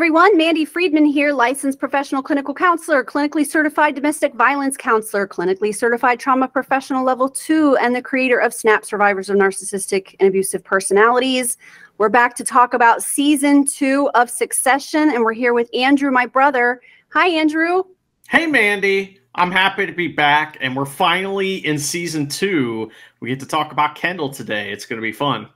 everyone. Mandy Friedman here, licensed professional clinical counselor, clinically certified domestic violence counselor, clinically certified trauma professional level 2, and the creator of SNAP, Survivors of Narcissistic and Abusive Personalities. We're back to talk about season 2 of Succession, and we're here with Andrew, my brother. Hi, Andrew. Hey, Mandy. I'm happy to be back, and we're finally in season 2. We get to talk about Kendall today. It's going to be fun.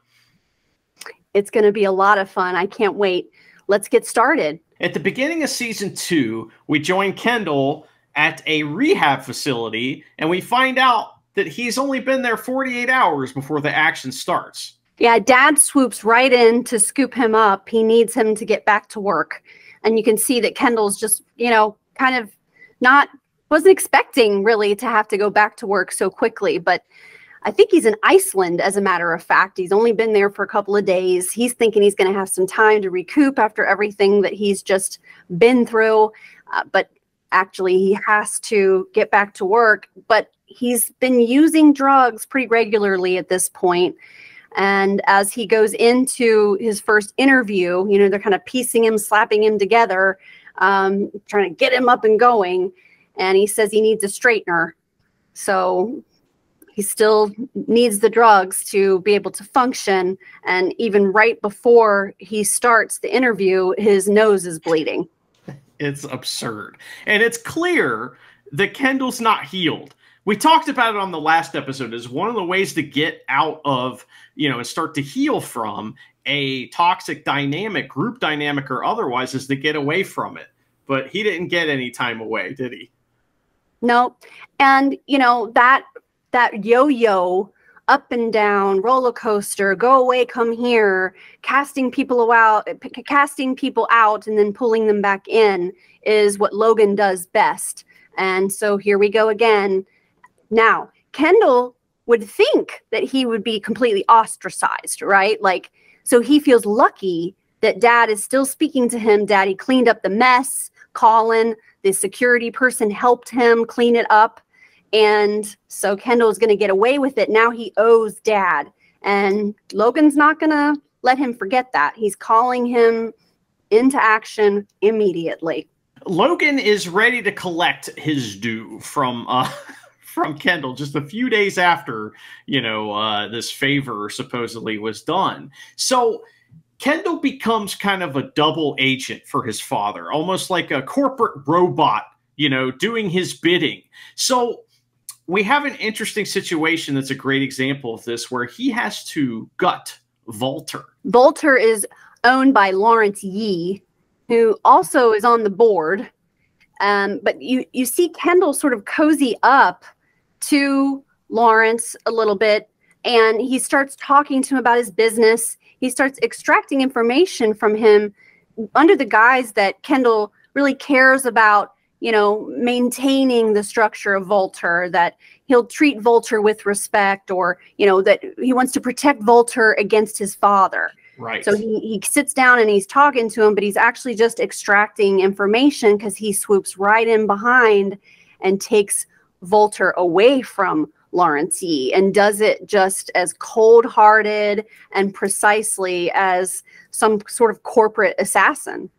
It's going to be a lot of fun. I can't wait. Let's get started. At the beginning of season 2, we join Kendall at a rehab facility, and we find out that he's only been there 48 hours before the action starts. Yeah, Dad swoops right in to scoop him up. He needs him to get back to work. And you can see that Kendall's just, you know, kind of wasn't expecting really to have to go back to work so quickly. But I think he's in Iceland, as a matter of fact. He's only been there for a couple of days. He's thinking he's going to have some time to recoup after everything that he's just been through. But actually, he has to get back to work. But he's been using drugs pretty regularly at this point. And as he goes into his first interview, you know, they're kind of piecing him, slapping him together, trying to get him up and going. And he says he needs a straightener. So he still needs the drugs to be able to function. And even right before he starts the interview, his nose is bleeding. It's absurd. And it's clear that Kendall's not healed. We talked about it on the last episode as one of the ways to get out of, you know, and start to heal from a toxic dynamic, group dynamic or otherwise, is to get away from it. But he didn't get any time away, did he? No. And, you know, that yo-yo, up and down, roller coaster, go away, come here, casting people out, and then pulling them back in is what Logan does best. And so here we go again. Now, Kendall would think that he would be completely ostracized, right? Like, so he feels lucky that Dad is still speaking to him. Daddy cleaned up the mess. Colin, the security person, helped him clean it up. And so Kendall's going to get away with it. Now he owes Dad. And Logan's not going to let him forget that. He's calling him into action immediately. Logan is ready to collect his due from Kendall just a few days after, you know, this favor supposedly was done. So Kendall becomes kind of a double agent for his father, almost like a corporate robot, you know, doing his bidding. So we have an interesting situation that's a great example of this, where he has to gut Volter. Volter is owned by Lawrence Yee, who also is on the board. But you see Kendall sort of cozy up to Lawrence a little bit, and he starts talking to him about his business. He starts extracting information from him under the guise that Kendall really cares about, you know, maintaining the structure of Volter, that he'll treat Volter with respect, or, you know, that he wants to protect Volter against his father. Right. So he sits down and he's talking to him, but he's actually just extracting information because he swoops right in behind and takes Volter away from Lawrence Yee, and does it just as cold-hearted and precisely as some sort of corporate assassin.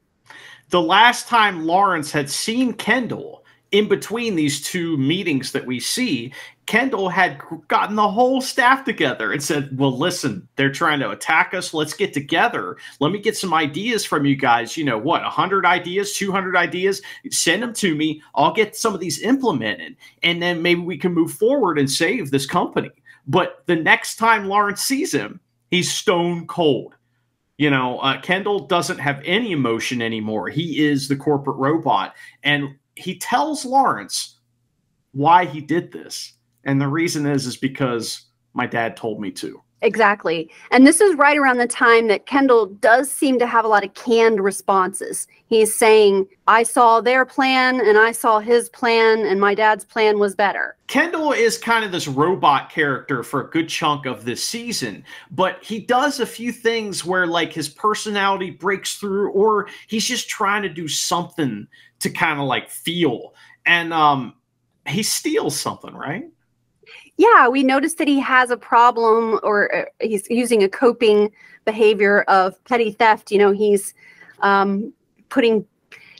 The last time Lawrence had seen Kendall, in between these two meetings that we see, Kendall had gotten the whole staff together and said, well, listen, they're trying to attack us. Let's get together. Let me get some ideas from you guys. You know, what, 100 ideas, 200 ideas? Send them to me. I'll get some of these implemented, and then maybe we can move forward and save this company. But the next time Lawrence sees him, he's stone cold. You know, Kendall doesn't have any emotion anymore. He is the corporate robot. And he tells Lawrence why he did this. And the reason is because my dad told me to. Exactly. And this is right around the time that Kendall does seem to have a lot of canned responses. He's saying, I saw their plan and I saw his plan, and my dad's plan was better. Kendall is kind of this robot character for a good chunk of this season, but he does a few things where, like, his personality breaks through, or he's just trying to do something to kind of like feel. And he steals something, right? Yeah, we noticed that he has a problem, or he's using a coping behavior of petty theft. You know, he's putting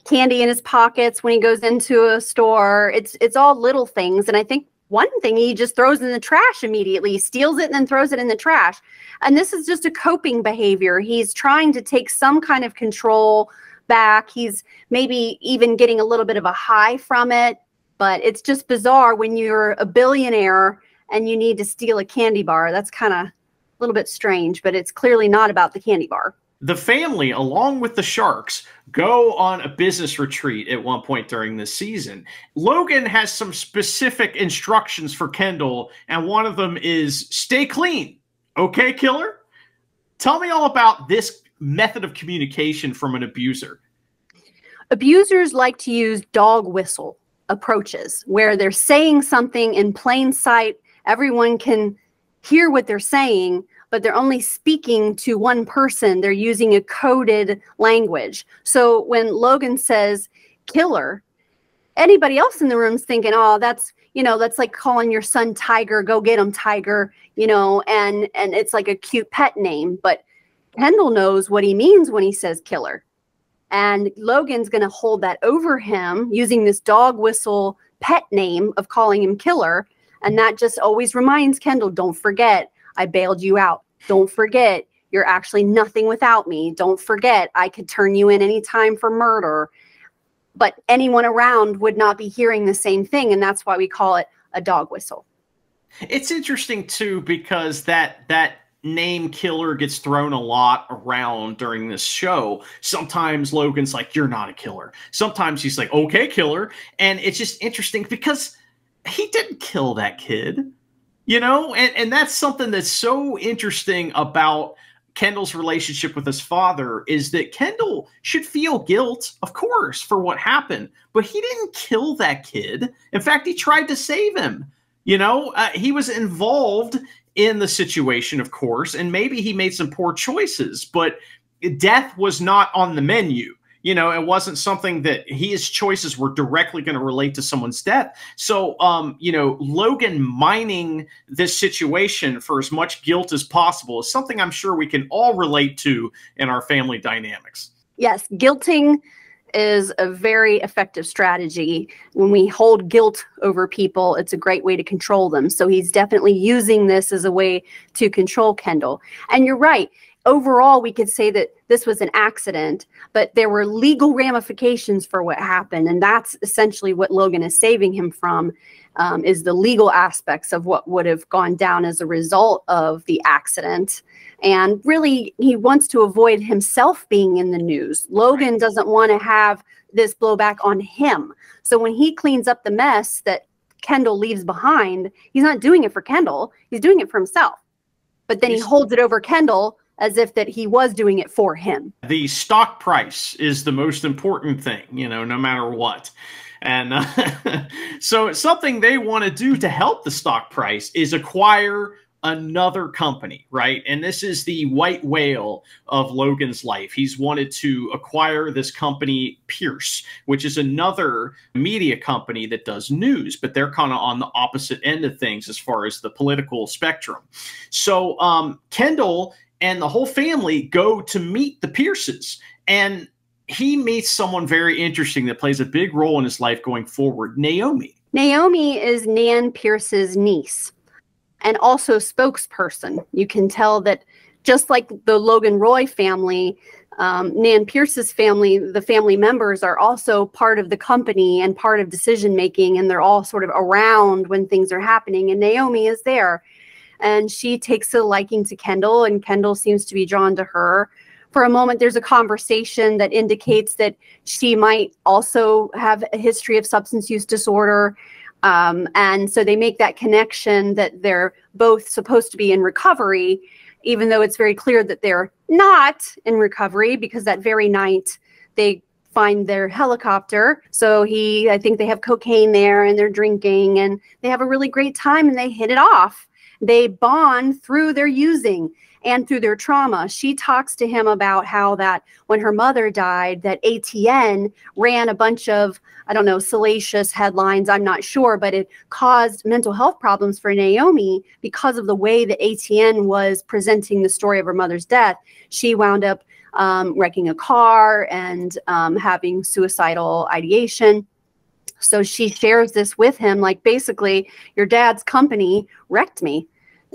candy in his pockets when he goes into a store. It's all little things. And I think one thing he just throws in the trash immediately. He steals it and then throws it in the trash. And this is just a coping behavior. He's trying to take some kind of control back. He's maybe even getting a little bit of a high from it. But it's just bizarre when you're a billionaire and you need to steal a candy bar. That's kind of a little bit strange, but it's clearly not about the candy bar. The family, along with the sharks, go on a business retreat at one point during this season. Logan has some specific instructions for Kendall, and one of them is stay clean. Okay, killer? Tell me all about this method of communication from an abuser. Abusers like to use dog whistle approaches where they're saying something in plain sight. Everyone can hear what they're saying, but they're only speaking to one person. They're using a coded language. So when Logan says killer, anybody else in the room's thinking, oh, that's, you know, that's like calling your son Tiger, go get him, Tiger, you know, and it's like a cute pet name. But Kendall knows what he means when he says killer. And Logan's going to hold that over him using this dog whistle pet name of calling him killer. And that just always reminds Kendall, don't forget, I bailed you out. Don't forget, you're actually nothing without me. Don't forget, I could turn you in anytime for murder. But anyone around would not be hearing the same thing. And that's why we call it a dog whistle. It's interesting, too, because that name killer gets thrown a lot around during this show. Sometimes Logan's like, you're not a killer. Sometimes he's like, okay, killer. And it's just interesting because he didn't kill that kid. You know, and that's something that's so interesting about Kendall's relationship with his father is that Kendall should feel guilt, of course, for what happened, but he didn't kill that kid. In fact, he tried to save him. You know, he was involved in the situation, of course, and maybe he made some poor choices, but death was not on the menu. You know, it wasn't something that his choices were directly going to relate to someone's death. So, you know, Logan mining this situation for as much guilt as possible is something I'm sure we can all relate to in our family dynamics. Yes, guilting is a very effective strategy. When we hold guilt over people, it's a great way to control them. So he's definitely using this as a way to control Kendall. And you're right. Overall, we could say that this was an accident, but there were legal ramifications for what happened. And that's essentially what Logan is saving him from, is the legal aspects of what would have gone down as a result of the accident. And really, he wants to avoid himself being in the news. Logan doesn't want to have this blowback on him. So when he cleans up the mess that Kendall leaves behind, he's not doing it for Kendall. He's doing it for himself. But then he holds it over Kendall as if that he was doing it for him. The stock price is the most important thing, you know, no matter what. And so something they want to do to help the stock price is acquire another company, right? And this is the white whale of Logan's life. He's wanted to acquire this company, Pierce, which is another media company that does news, but they're kind of on the opposite end of things as far as the political spectrum. So Kendall and the whole family go to meet the Pierces, and he meets someone very interesting that plays a big role in his life going forward, Naomi. Naomi is Nan Pierce's niece and also spokesperson. You can tell that just like the Logan Roy family, Nan Pierce's family, the family members are also part of the company and part of decision-making, and they're all sort of around when things are happening, and Naomi is there. And she takes a liking to Kendall, and Kendall seems to be drawn to her. For a moment, there's a conversation that indicates that she might also have a history of substance use disorder. And so they make that connection that they're both supposed to be in recovery, even though it's very clear that they're not in recovery, because that very night they find their helicopter. So I think they have cocaine there, and they're drinking, and they have a really great time, and they hit it off. They bond through their using and through their trauma. She talks to him about how that when her mother died, that ATN ran a bunch of, I don't know, salacious headlines, I'm not sure, but it caused mental health problems for Naomi because of the way that ATN was presenting the story of her mother's death. She wound up wrecking a car and having suicidal ideation. So she shares this with him, like, basically, your dad's company wrecked me.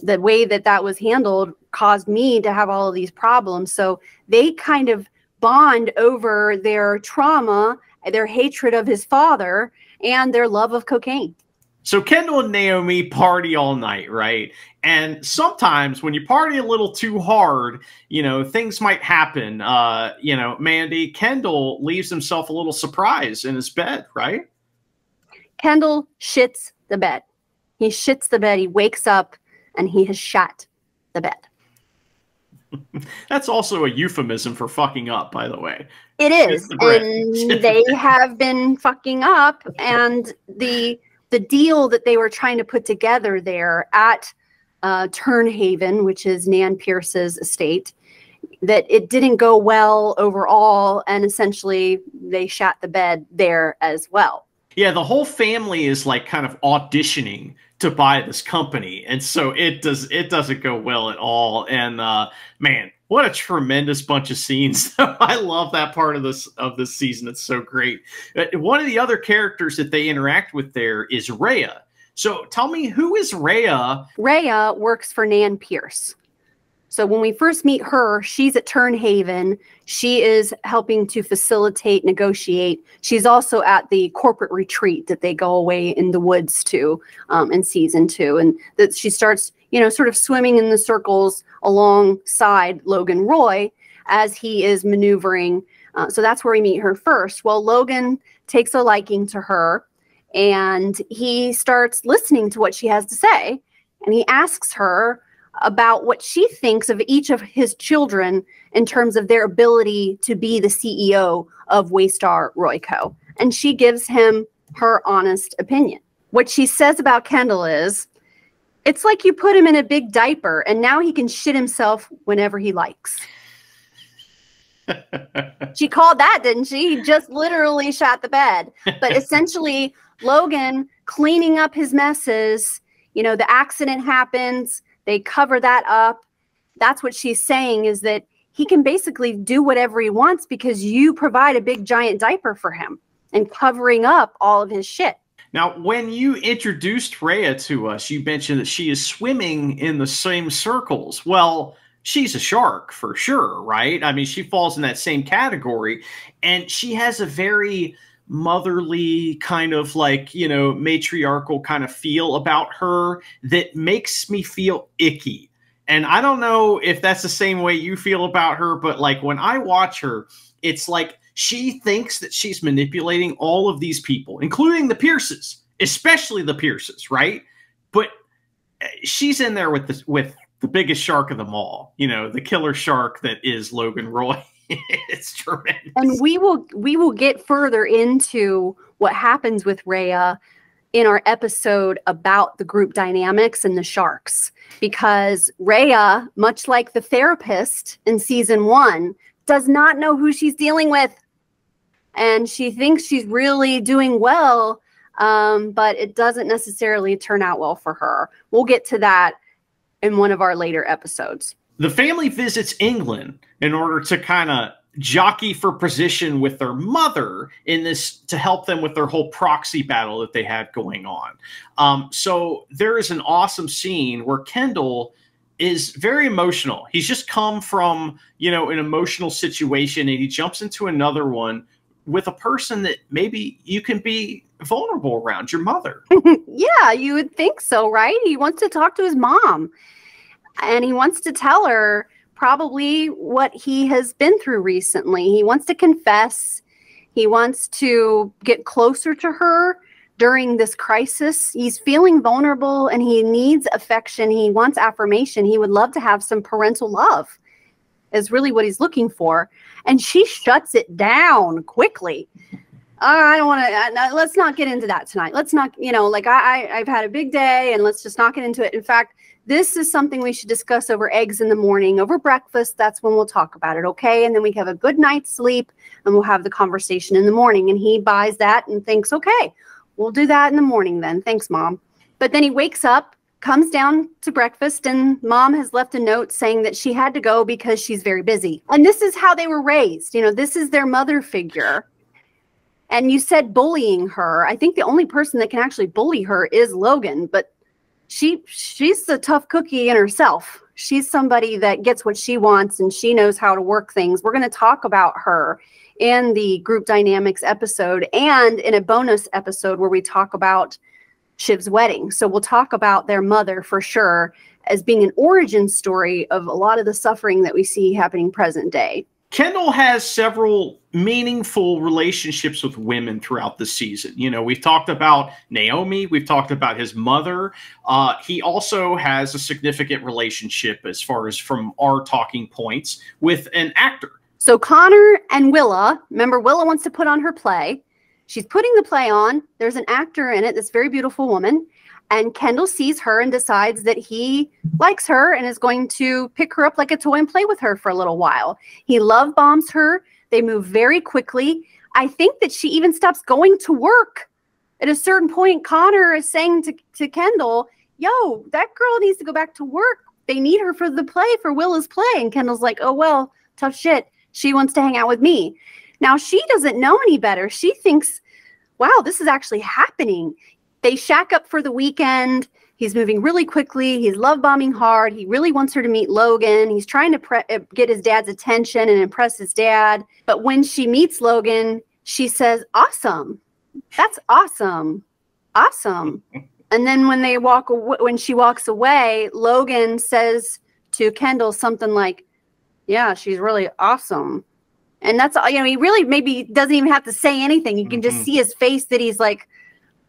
The way that that was handled caused me to have all of these problems. So they kind of bond over their trauma, their hatred of his father, and their love of cocaine. So Kendall and Naomi party all night, right? And sometimes when you party a little too hard, you know, things might happen. You know, Mandy, Kendall leaves himself a little surprise in his bed, right? Kendall shits the bed. He shits the bed. He wakes up and he has shat the bed. That's also a euphemism for fucking up, by the way. It is. And they have been fucking up. And the deal that they were trying to put together there at Turnhaven, which is Nan Pierce's estate, that it didn't go well overall. And essentially they shat the bed there as well. Yeah, the whole family is like kind of auditioning to buy this company, and so it doesn't go well at all. And man, what a tremendous bunch of scenes! I love that part of this season. It's so great. One of the other characters that they interact with there is Rhea. So tell me, who is Rhea? Rhea works for Nan Pierce. So when we first meet her, she's at Turnhaven. She is helping to facilitate, negotiate. She's also at the corporate retreat that they go away in the woods to in season 2. And that she starts, you know, sort of swimming in the circles alongside Logan Roy as he is maneuvering. So that's where we meet her first. Well, Logan takes a liking to her and he starts listening to what she has to say. And he asks her about what she thinks of each of his children in terms of their ability to be the CEO of Waystar Royco. And she gives him her honest opinion. What she says about Kendall is, it's like you put him in a big diaper and now he can shit himself whenever he likes. She called that, didn't she? He just literally shat the bed. But essentially, Logan cleaning up his messes, you know, the accident happens, they cover that up. That's what she's saying, is that he can basically do whatever he wants because you provide a big giant diaper for him and covering up all of his shit. Now, when you introduced Rhea to us, you mentioned that she is swimming in the same circles. Well, she's a shark for sure, right? I mean, she falls in that same category, and she has a very motherly kind of, like, you know, matriarchal kind of feel about her that makes me feel icky. And I don't know if that's the same way you feel about her, but like when I watch her, it's like she thinks that she's manipulating all of these people, including the Pierces, especially the Pierces, right? But she's in there with the biggest shark of them all, you know, the killer shark that is Logan Roy. It's tremendous. And we will get further into what happens with Rhea in our episode about the group dynamics and the sharks, because Rhea, much like the therapist in season 1, does not know who she's dealing with, and she thinks she's really doing well, but it doesn't necessarily turn out well for her. We'll get to that in one of our later episodes. The family visits England in order to kind of jockey for position with their mother in this, to help them with their whole proxy battle that they had going on. So there is an awesome scene where Kendall is very emotional. He's just come from, you know, an emotional situation, and he jumps into another one with a person that maybe you can be vulnerable around, your mother. Yeah, you would think so, right? He wants to talk to his mom. And he wants to tell her probably what he has been through recently. He wants to confess. He wants to get closer to her during this crisis. He's feeling vulnerable and he needs affection. He wants affirmation. He would love to have some parental love, is really what he's looking for. And she shuts it down quickly. I don't want to, let's not get into that tonight. Let's not, you know, like I've had a big day and let's just not get into it. In fact, this is something we should discuss over eggs in the morning, over breakfast. That's when we'll talk about it, okay? And then we have a good night's sleep and we'll have the conversation in the morning. And he buys that and thinks, okay, we'll do that in the morning then. Thanks, Mom. But then he wakes up comes down to breakfast, and mom has left a note saying that she had to go because she's very busy. And this is how they were raised. You know, this is their mother figure. And you said bullying her. I think the only person that can actually bully her is Logan, but she's a tough cookie in herself. She's somebody that gets what she wants, and she knows how to work things. We're going to talk about her in the group dynamics episode and in a bonus episode where we talk about Shiv's wedding. So we'll talk about their mother for sure as being an origin story of a lot of the suffering that we see happening present day. Kendall has several meaningful relationships with women throughout the season. You know, we've talked about Naomi. We've talked about his mother. He also has a significant relationship, as far as from our talking points, with an actor. So Connor and Willa, remember Willa wants to put on her play. She's putting the play on. There's an actor in it, this very beautiful woman. And Kendall sees her and decides that he likes her and is going to pick her up like a toy and play with her for a little while. He love bombs her. They move very quickly. I think that she even stops going to work. At a certain point, Connor is saying to Kendall, yo, that girl needs to go back to work. They need her for the play, for Willa's play. And Kendall's like, oh, well, tough shit. She wants to hang out with me. Now, she doesn't know any better. She thinks, wow, this is actually happening. They shack up for the weekend. He's moving really quickly. He's love bombing hard. He really wants her to meet Logan. He's trying to get his dad's attention and impress his dad. But when she meets Logan, she says, awesome. That's awesome. Awesome. And then when she walks away, Logan says to Kendall something like, yeah, she's really awesome. And that's, you know, he really maybe doesn't even have to say anything. You can just see his face that he's like,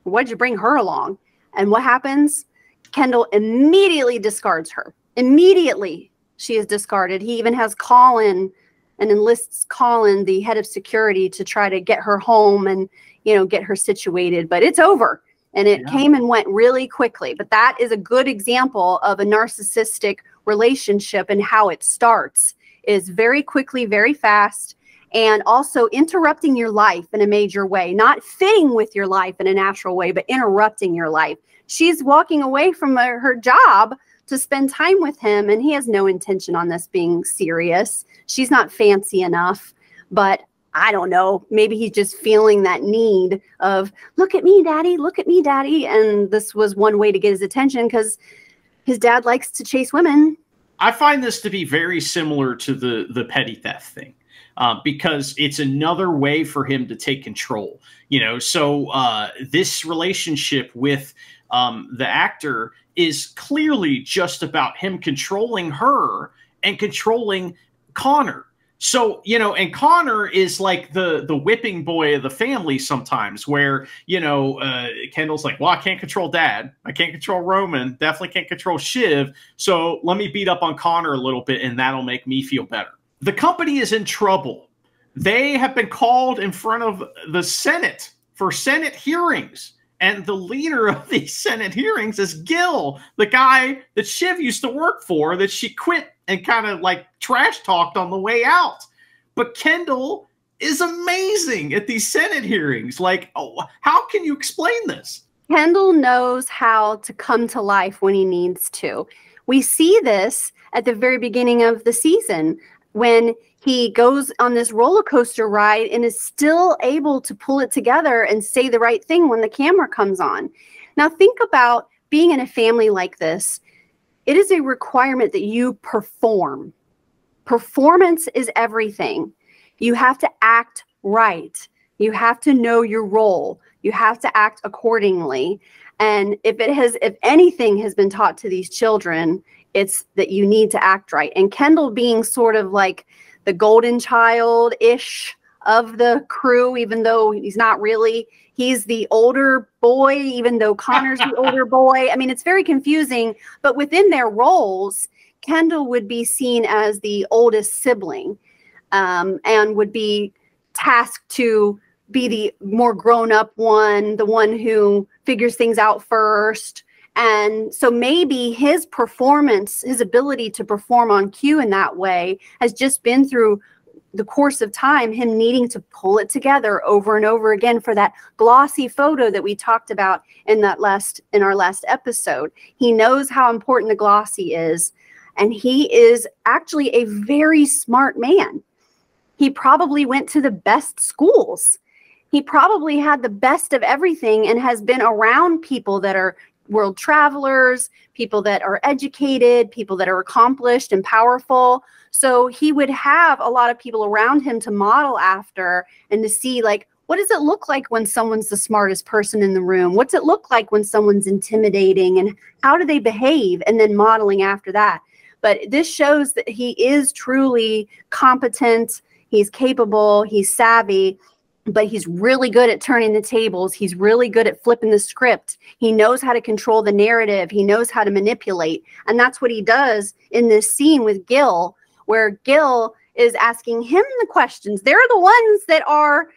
why'd you bring her along? And what happens? Kendall immediately discards her. Immediately she is discarded. He even has Colin and enlists Colin, the head of security, to try to get her home and, you know, get her situated. But it's over. And it came and went really quickly. But that is a good example of a narcissistic relationship and how it starts. Is very quickly, very fast, and also interrupting your life in a major way, not fitting with your life in a natural way, but interrupting your life. She's walking away from her job to spend time with him, and he has no intention on this being serious. She's not fancy enough, but I don't know, maybe he's just feeling that need of, look at me, daddy, look at me, daddy. And this was one way to get his attention because his dad likes to chase women. I find this to be very similar to the petty theft thing, because it's another way for him to take control. You know, so this relationship with the actor is clearly just about him controlling her and controlling Connor. So, you know, and Connor is like the whipping boy of the family sometimes, where, you know, Kendall's like, well, I can't control dad. I can't control Roman. Definitely can't control Shiv. So let me beat up on Connor a little bit, and that'll make me feel better. The company is in trouble. They have been called in front of the Senate for Senate hearings. And the leader of these Senate hearings is Gil, the guy that Shiv used to work for, that she quit and kind of like trash talked on the way out. But Kendall is amazing at these Senate hearings. Like, oh, how can you explain this? Kendall knows how to come to life when he needs to. We see this at the very beginning of the season when he goes on this roller coaster ride and is still able to pull it together and say the right thing when the camera comes on. Now think about being in a family like this. It is a requirement that you perform. Performance is everything. You have to act right. You have to know your role. You have to act accordingly. And if anything has been taught to these children, it's that you need to act right. And Kendall being sort of like the golden child-ish of the crew, even though he's not really. He's the older boy, even though Connor's the older boy. I mean, it's very confusing. But within their roles, Kendall would be seen as the oldest sibling, and would be tasked to be the more grown-up one, the one who figures things out first. And so maybe his performance, his ability to perform on cue in that way has just been through the course of time, him needing to pull it together over and over again for that glossy photo that we talked about in our last episode. He knows how important the glossy is, and he is actually a very smart man. He probably went to the best schools. He probably had the best of everything and has been around people that are world travelers, people that are educated, people that are accomplished and powerful. So he would have a lot of people around him to model after and to see, like, what does it look like when someone's the smartest person in the room? What's it look like when someone's intimidating, and how do they behave? And then modeling after that. But this shows that he is truly competent. He's capable. He's savvy. But he's really good at turning the tables. He's really good at flipping the script. He knows how to control the narrative. He knows how to manipulate. And that's what he does in this scene with Gil, where Gil is asking him the questions. They're the ones that are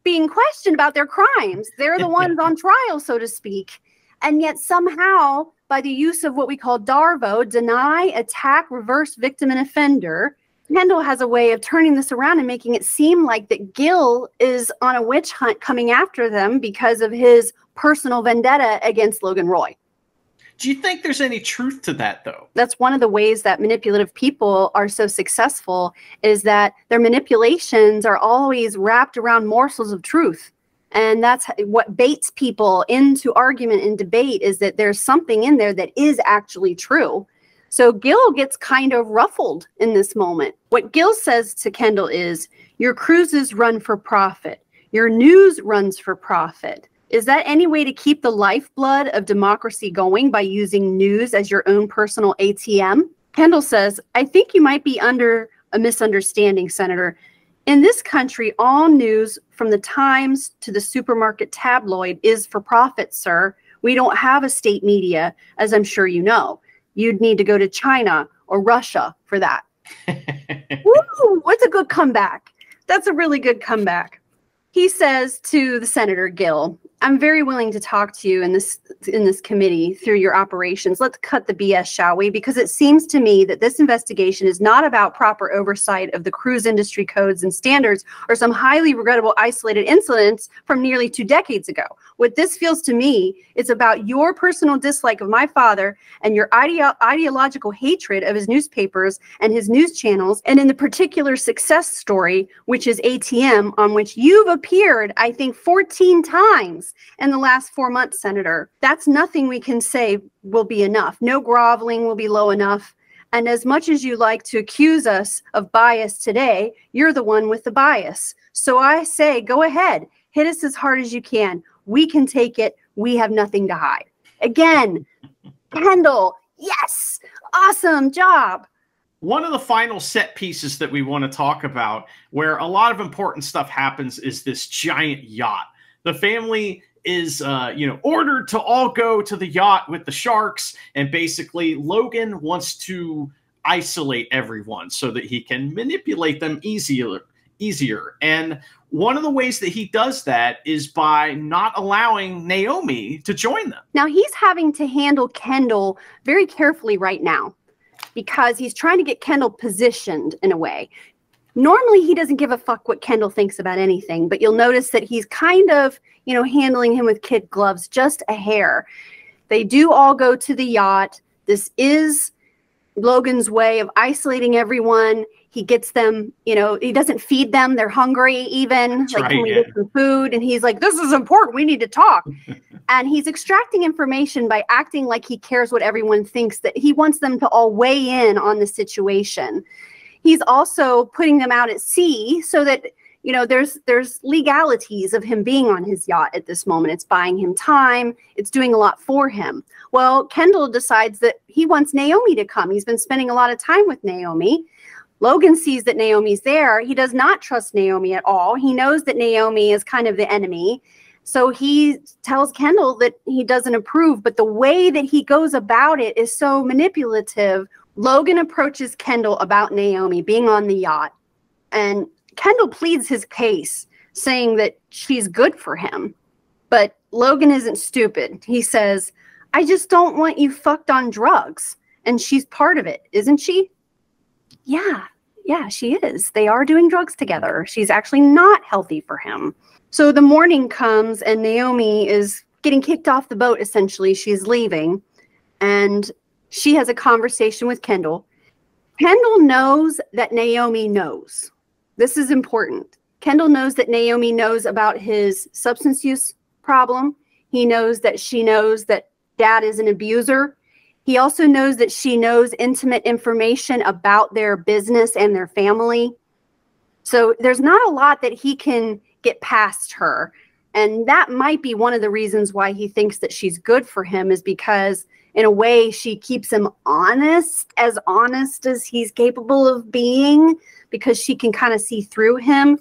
being questioned about their crimes. They're the ones on trial, so to speak. And yet somehow, by the use of what we call DARVO, deny, attack, reverse, victim, and offender, Kendall has a way of turning this around and making it seem like that Gil is on a witch hunt coming after them because of his personal vendetta against Logan Roy. Do you think there's any truth to that, though? That's one of the ways that manipulative people are so successful, is that their manipulations are always wrapped around morsels of truth. And that's what baits people into argument and debate, is that there's something in there that is actually true. So Gil gets kind of ruffled in this moment. What Gil says to Kendall is, your cruises run for profit. Your news runs for profit. Is that any way to keep the lifeblood of democracy going, by using news as your own personal ATM? Kendall says, I think you might be under a misunderstanding, Senator. In this country, all news from the Times to the supermarket tabloid is for profit, sir. We don't have a state media, as I'm sure you know. You'd need to go to China or Russia for that. Woo, what's a good comeback? That's a really good comeback. He says to the Senator, Gil, I'm very willing to talk to you in this committee through your operations. Let's cut the BS, shall we? Because it seems to me that this investigation is not about proper oversight of the cruise industry codes and standards, or some highly regrettable isolated incidents from nearly 2 decades ago. What this feels to me is about your personal dislike of my father and your ideological hatred of his newspapers and his news channels, and in the particular success story, which is ATM, on which you've appeared, I think, 14 times in the last 4 months, Senator. That's nothing we can say will be enough. No groveling will be low enough. And as much as you like to accuse us of bias today, you're the one with the bias. So I say, go ahead, hit us as hard as you can. We can take it. We have nothing to hide. Again, Kendall, yes, awesome job. One of the final set pieces that we want to talk about, where a lot of important stuff happens, is this giant yacht. The family is, ordered to all go to the yacht with the sharks, and basically Logan wants to isolate everyone so that he can manipulate them easier. And one of the ways that he does that is by not allowing Naomi to join them. Now he's having to handle Kendall very carefully right now, because he's trying to get Kendall positioned in a way. Normally, he doesn't give a fuck what Kendall thinks about anything, but you'll notice that he's kind of, handling him with kid gloves, just a hair. They do all go to the yacht. This is Logan's way of isolating everyone. He gets them, he doesn't feed them. They're hungry even. That's right, can we get some food? And he's like, this is important. We need to talk. And he's extracting information by acting like he cares what everyone thinks, that he wants them to all weigh in on the situation. He's also putting them out at sea so that, there's legalities of him being on his yacht at this moment. It's buying him time. It's doing a lot for him. Well, Kendall decides that he wants Naomi to come. He's been spending a lot of time with Naomi. Logan sees that Naomi's there. He does not trust Naomi at all. He knows that Naomi is kind of the enemy. So he tells Kendall that he doesn't approve, but the way that he goes about it is so manipulative. Logan approaches Kendall about Naomi being on the yacht, and Kendall pleads his case, saying that she's good for him. But Logan isn't stupid. He says, I just don't want you fucked on drugs. And she's part of it, isn't she? Yeah, yeah, she is. They are doing drugs together. She's actually not healthy for him. So the morning comes and Naomi is getting kicked off the boat, essentially. She's leaving. And she has a conversation with Kendall. Kendall knows that Naomi knows. This is important. Kendall knows that Naomi knows about his substance use problem. He knows that she knows that dad is an abuser. He also knows that she knows intimate information about their business and their family. So there's not a lot that he can get past her. And that might be one of the reasons why he thinks that she's good for him, is because in a way she keeps him honest as he's capable of being, because she can kind of see through him.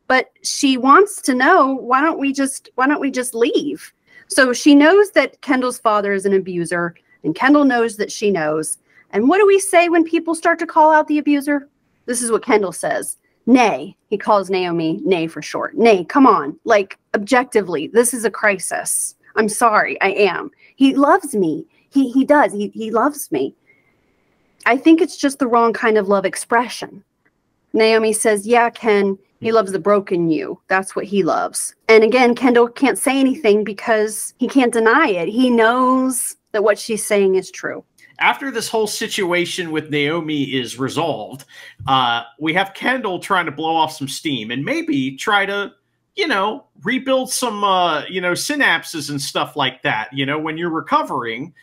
But she wants to know, why don't we just leave? So she knows that Kendall's father is an abuser, and Kendall knows that she knows. And what do we say when people start to call out the abuser? This is what Kendall says. Nay. He calls Naomi Nay for short. Nay, come on. Like, objectively, this is a crisis. I'm sorry, I am. He loves me. He does. He loves me. I think it's just the wrong kind of love expression. Naomi says, yeah, Ken, he loves the broken you. That's what he loves. And again, Kendall can't say anything because he can't deny it. He knows that what she's saying is true. After this whole situation with Naomi is resolved, we have Kendall trying to blow off some steam and maybe try to, rebuild some, synapses and stuff like that. When you're recovering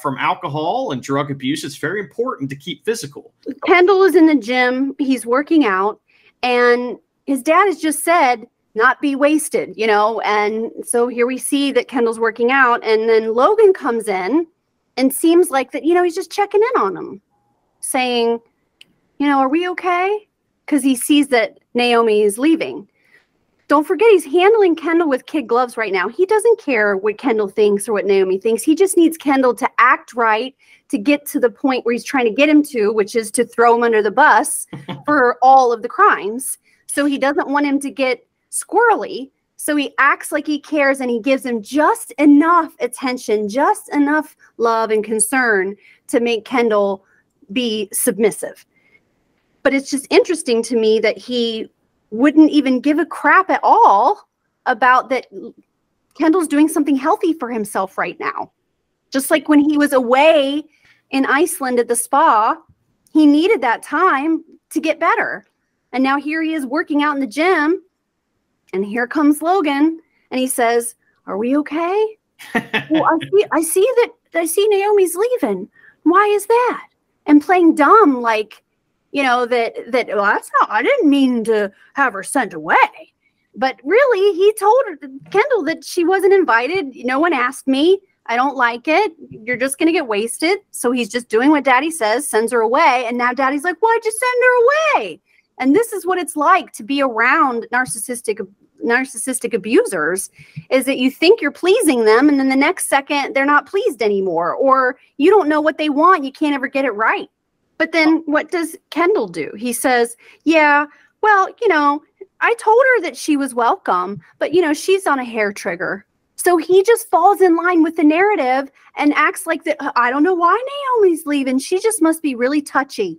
from alcohol and drug abuse, it's very important to keep physical. Kendall is in the gym. He's working out, and his dad has just said, not be wasted, and so here we see that Kendall's working out, and then Logan comes in and seems like that, he's just checking in on him, saying, are we okay? Because he sees that Naomi is leaving. Don't forget, he's handling Kendall with kid gloves right now. He doesn't care what Kendall thinks or what Naomi thinks. He just needs Kendall to act right to get to the point where he's trying to get him to, which is to throw him under the bus for all of the crimes. So he doesn't want him to get squirrely. So he acts like he cares, and he gives him just enough attention, just enough love and concern to make Kendall be submissive. But it's just interesting to me that he wouldn't even give a crap at all about that Kendall's doing something healthy for himself right now. Just like when he was away in Iceland at the spa, he needed that time to get better. And now here he is working out in the gym, and here comes Logan, and he says, are we okay? Well, I see Naomi's leaving. Why is that? And playing dumb, like, well, that's not, I didn't mean to have her sent away. But really, he told Kendall that she wasn't invited. No one asked me. I don't like it. You're just going to get wasted. So he's just doing what daddy says, sends her away. And now daddy's like, why'd you send her away? And this is what it's like to be around narcissistic abusers, is that you think you're pleasing them, and then the next second they're not pleased anymore, or you don't know what they want. You can't ever get it right. But then what does Kendall do? He says, yeah, well, I told her that she was welcome, but, she's on a hair trigger. So he just falls in line with the narrative and acts like that. I don't know why Naomi's leaving. She just must be really touchy.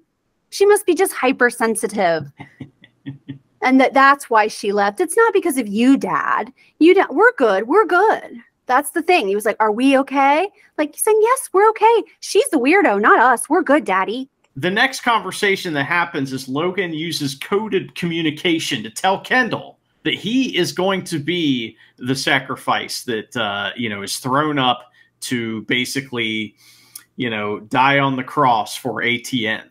She must be just hypersensitive. And that's why she left. It's not because of you, Dad. We're good. We're good. That's the thing. He was like, are we okay? Like, he's saying, yes, we're okay. She's the weirdo, not us. We're good, Daddy. The next conversation that happens is Logan uses coded communication to tell Kendall that he is going to be the sacrifice that, is thrown up to basically, die on the cross for ATN.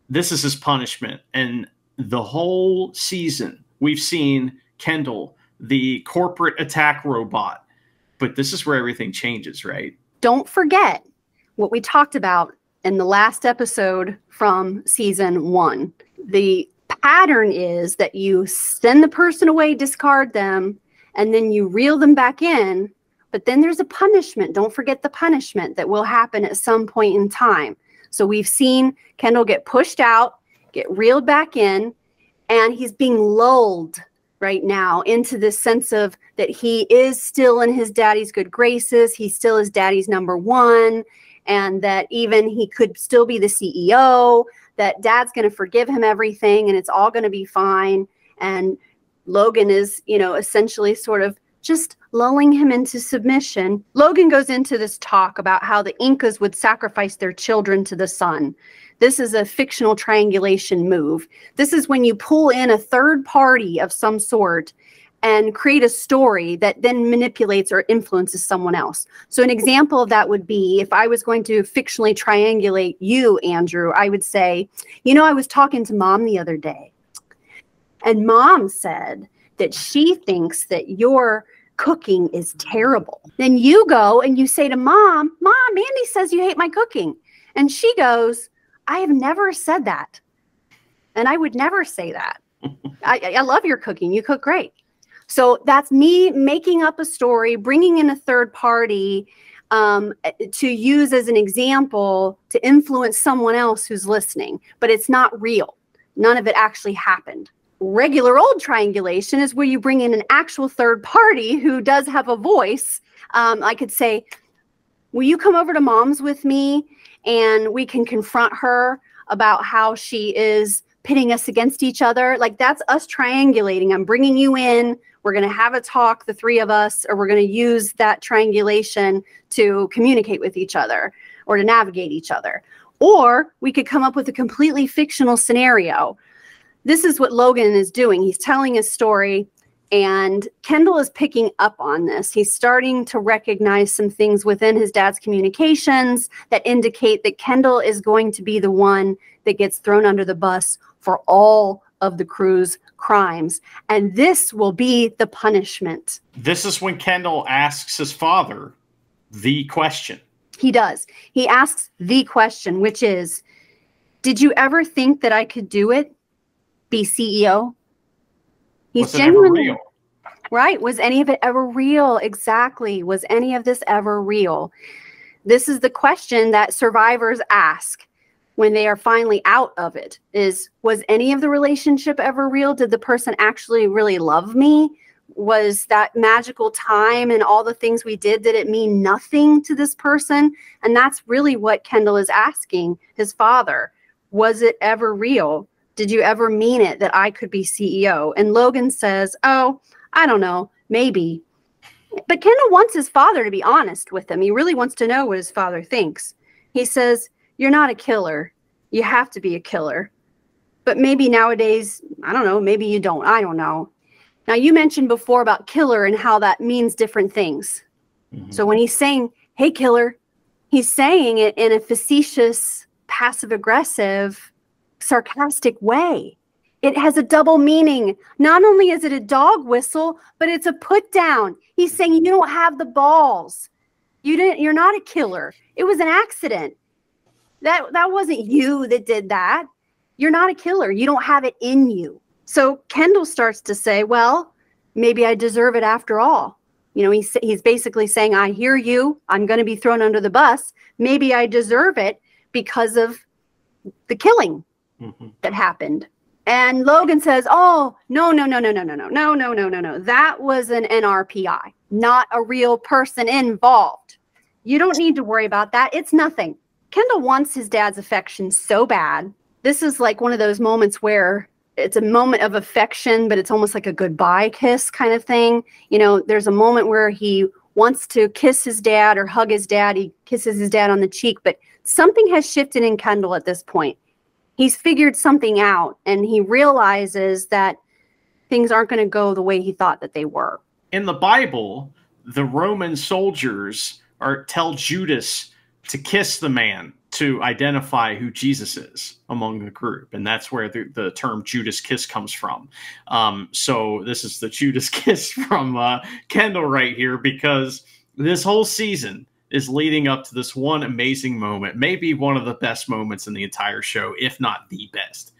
This is his punishment. And the whole season, we've seen Kendall, the corporate attack robot. But this is where everything changes, right? Don't forget what we talked about in the last episode from season 1. The pattern is that you send the person away, discard them, and then you reel them back in. But then there's a punishment. Don't forget the punishment that will happen at some point in time. So we've seen Kendall get pushed out, get reeled back in, and he's being lulled right now into this sense of that he is still in his daddy's good graces. He still is daddy's number one. and that even he could still be the CEO, that dad's going to forgive him everything and it's all going to be fine. And Logan is, you know, essentially sort of just lulling him into submission. Logan goes into this talk about how the Incas would sacrifice their children to the sun. This is a fictional triangulation move. This is when you pull in a third party of some sort and create a story that then manipulates or influences someone else. So an example of that would be if I was going to fictionally triangulate you, Andrew, I would say, you know, I was talking to Mom the other day, and Mom said that she thinks that your cooking is terrible. Then you go and you say to Mom, Andy says you hate my cooking. And she goes, I have never said that. And I would never say that. I love your cooking. You cook great. So that's me making up a story, bringing in a third party to use as an example to influence someone else who's listening. But it's not real. None of it actually happened. Regular old triangulation is where you bring in an actual third party who does have a voice. I could say, will you come over to Mom's with me and we can confront her about how she is pitting us against each other? Like, that's us triangulating. I'm bringing you in. We're going to have a talk, the three of us, or we're going to use that triangulation to communicate with each other or to navigate each other. Or we could come up with a completely fictional scenario. This is what Logan is doing. He's telling his story, and Kendall is picking up on this. He's starting to recognize some things within his dad's communications that indicate that Kendall is going to be the one that gets thrown under the bus for all of the crew's crimes. And this will be the punishment. This is when Kendall asks his father the question. He does. He asks the question, which is, did you ever think that I could do it? Be CEO? He's genuinely real. Right. Was any of it ever real? Exactly. Was any of this ever real? This is the question that survivors ask when they are finally out of it, is, was any of the relationship ever real? Did the person actually really love me? Was that magical time and all the things we did it mean nothing to this person? And that's really what Kendall is asking his father. Was it ever real? Did you ever mean it that I could be CEO? And Logan says, oh, I don't know, maybe. But Kendall wants his father to be honest with him. He really wants to know what his father thinks. He says, you're not a killer. You have to be a killer. But maybe nowadays, I don't know, maybe you don't. I don't know. Now, you mentioned before about killer and how that means different things. Mm-hmm. So when he's saying, hey, killer, he's saying it in a facetious, passive-aggressive, sarcastic way. It has a double meaning. Not only is it a dog whistle, but it's a put down. He's saying you don't have the balls. You're not a killer. It was an accident. That wasn't you that did that. You're not a killer. You don't have it in you. So Kendall starts to say, well, maybe I deserve it after all. You know, he's basically saying, I hear you. I'm going to be thrown under the bus. Maybe I deserve it because of the killing that happened. And Logan says, oh, no. That was an NRPI, not a real person involved. You don't need to worry about that. It's nothing. Kendall wants his dad's affection so bad. This is like one of those moments where it's a moment of affection, but it's almost like a goodbye kiss kind of thing. You know, there's a moment where he wants to kiss his dad or hug his dad. He kisses his dad on the cheek, but something has shifted in Kendall at this point. He's figured something out, and he realizes that things aren't going to go the way he thought that they were. In the Bible, the Roman soldiers tell Judas to kiss the man to identify who Jesus is among the group. And that's where the term Judas kiss comes from. So this is the Judas kiss from Kendall right here, because this whole season is leading up to this one amazing moment, maybe one of the best moments in the entire show, if not the best.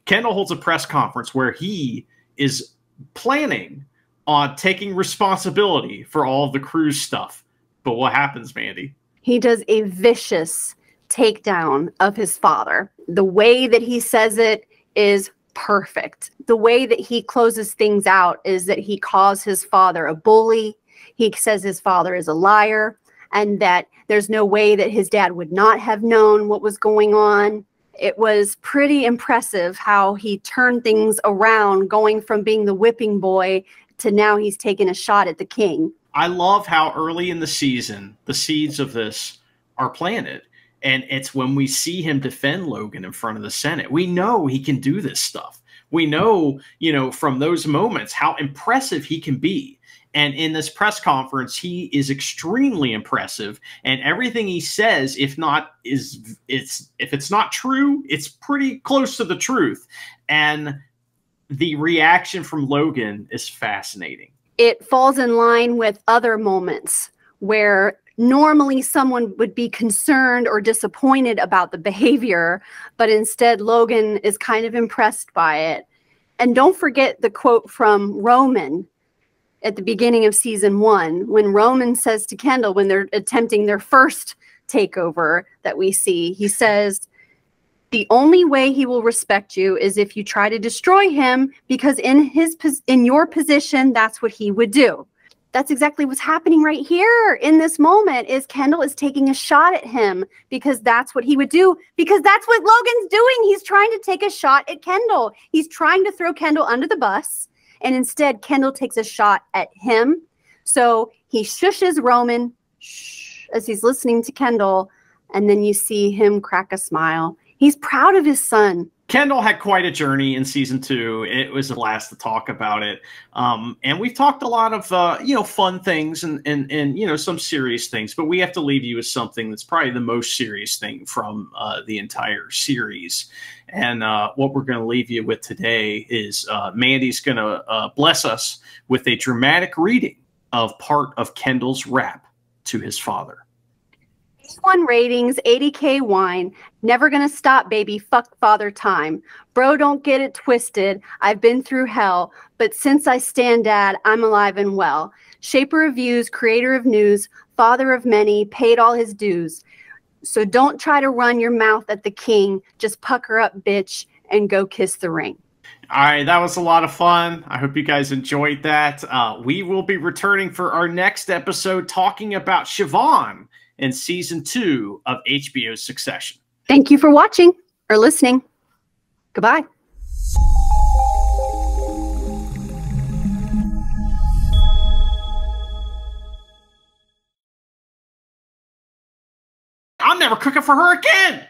Kendall holds a press conference where he is planning on taking responsibility for all of the crew's stuff. But what happens, Mandy? He does a vicious takedown of his father. The way that he says it is perfect. The way that he closes things out is that he calls his father a bully. He says his father is a liar. and that there's no way that his dad would not have known what was going on. It was pretty impressive how he turned things around, going from being the whipping boy to now he's taking a shot at the king. I love how early in the season, the seeds of this are planted. And it's when we see him defend Logan in front of the Senate. We know he can do this stuff. We know, you know, from those moments how impressive he can be. And in this press conference, he is extremely impressive. And everything he says, if it's not true, it's pretty close to the truth. And the reaction from Logan is fascinating. It falls in line with other moments where normally someone would be concerned or disappointed about the behavior, but instead Logan is kind of impressed by it. And don't forget the quote from Roman at the beginning of season 1, when Roman says to Kendall, when they're attempting their first takeover that we see, he says, "The only way he will respect you is if you try to destroy him, because in your position, that's what he would do." That's exactly what's happening right here in this moment. Is Kendall is taking a shot at him because that's what he would do, because that's what Logan's doing. He's trying to take a shot at Kendall. He's trying to throw Kendall under the bus, and instead Kendall takes a shot at him. So he shushes Roman as he's listening to Kendall, and then you see him crack a smile. He's proud of his son. Kendall had quite a journey in season 2. It was a blast to talk about it. And we've talked a lot of, you know, fun things and, you know, some serious things, but we have to leave you with something that's probably the most serious thing from the entire series. And what we're going to leave you with today is Mandy's going to bless us with a dramatic reading of part of Kendall's rap to his father. 1 ratings, 80K wine. Never gonna stop, baby. Fuck father time. Bro, don't get it twisted. I've been through hell, but since I stand dad, I'm alive and well. Shaper of views, creator of news, father of many, paid all his dues. So don't try to run your mouth at the king. Just pucker up, bitch, and go kiss the ring. All right, that was a lot of fun. I hope you guys enjoyed that. We will be returning for our next episode talking about Siobhan in season 2 of HBO's Succession. Thank you for watching or listening. Goodbye. I'm never cooking for her again.